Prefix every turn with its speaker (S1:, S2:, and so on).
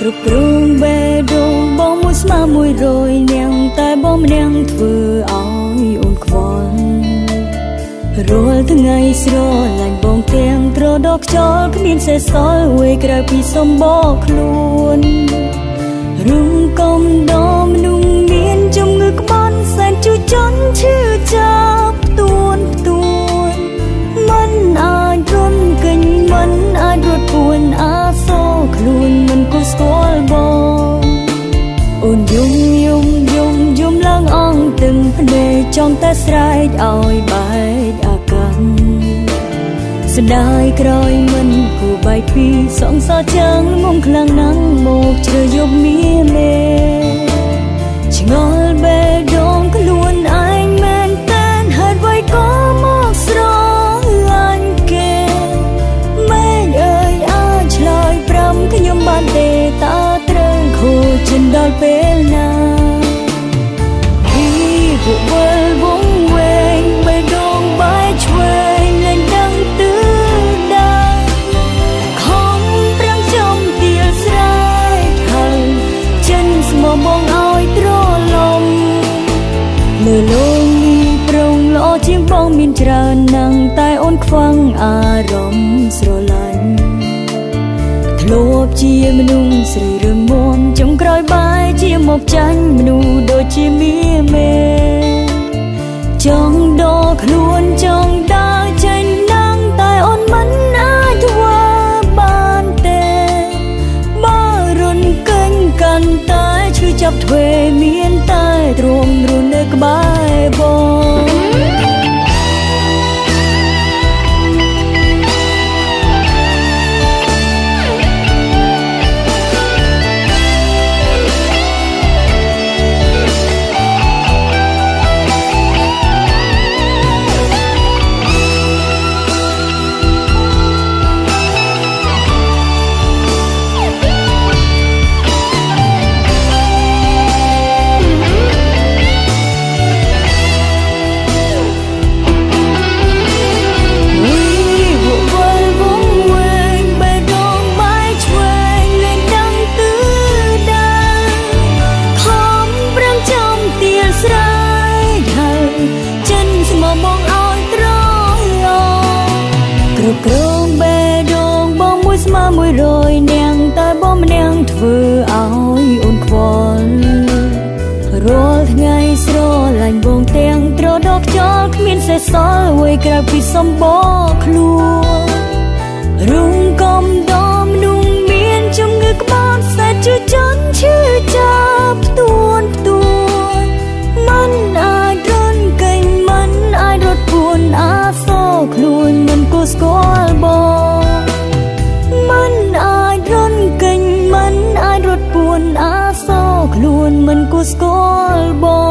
S1: គ្រប់គ្រងបេះដូងបងមួយស្មើមួយរយនាងតែបងម្នាក់ធ្វើឲ្យអូនខ្វល់រាល់ថ្ងៃស្រឡាញ់បងទាំងត្រដកខ្យល់គ្មានសេះសល់អ្វីក្រៅពីសំបកខ្លួនរុំកុំដមមនុស្សមានជំងឺក្បត់សែនជួចចន់ឈឺចាប់ទួនមិនអាចរន់កិញមិនអាចរត់ពួនអាសូរខ្លួនមិនគួរស្គាល់បងអូនយំឡើងអងទឹងភ្នែកចង់តែស្រែកឲ្យបែកអាកម្មស្ដាយក្រោយមិនគួរបែកពីសងសរចាំងមុំខ្លាំងណាស់មកជ្រើយប់មៀមេឆ្ងល់បេះដូងខ្លួនឯងមែនតែនហេតុអ្វីក៏មកស្រឡាញ់គេមែនអើយអាចឆ្លើយប្រាំខ្ញុំបានទេតើត្រូវខូចចិនដល់ពេលណាវល់វងវែងបេះដូងបែកឆ្វេងលែងដឹងទិសដៅខំប្រាំងចំទាលស្រែកហើយចិនស្មោះបងឲ្យទ្រលំលើលោកនេះប្រងល្អជាងបងមានច្រើនណាស់តែអូនខ្វាំងអារម្មណ៍ស្រឡាញ់ធ្លាប់ជាមនុស្សស្រីរឹងមាំចុងក្រោយបែរជាមកចាញ់មនុស្សដូចជាមាមេចង់ដកខ្លួនចង់ដើរចេញណាំងតែអូនមិនអាចធ្វើបានទេបើរុនកិញកាន់តែឈឺចាប់ទ្វេមានតែទ្រាំរស់នៅក្បែរបងគ្រងបេះដូងបងមួយស្មើមួយរយនាងតែបងម្នាក់ធ្វើឲ្យអូនខ្វល់រាល់ថ្ងៃស្រឡាញ់បងទាំងត្រដកខ្យល់គ្មានសេះសល់អ្វីក្រៅពីសំបកខ្លួនរុំកុំដមមនុស្សមានជំងឺក្បត់សែនជួចចន់ឈឺចាប់ទួនមិនអាចរន់កិញមិនអាចរត់ពួនអាសូរខ្លួនមិនគួរស្គាល់បងមិនអាចរន់កិញមិនអាចរត់ពួនអាសូរខ្លួនមិនគួរស្គាល់បង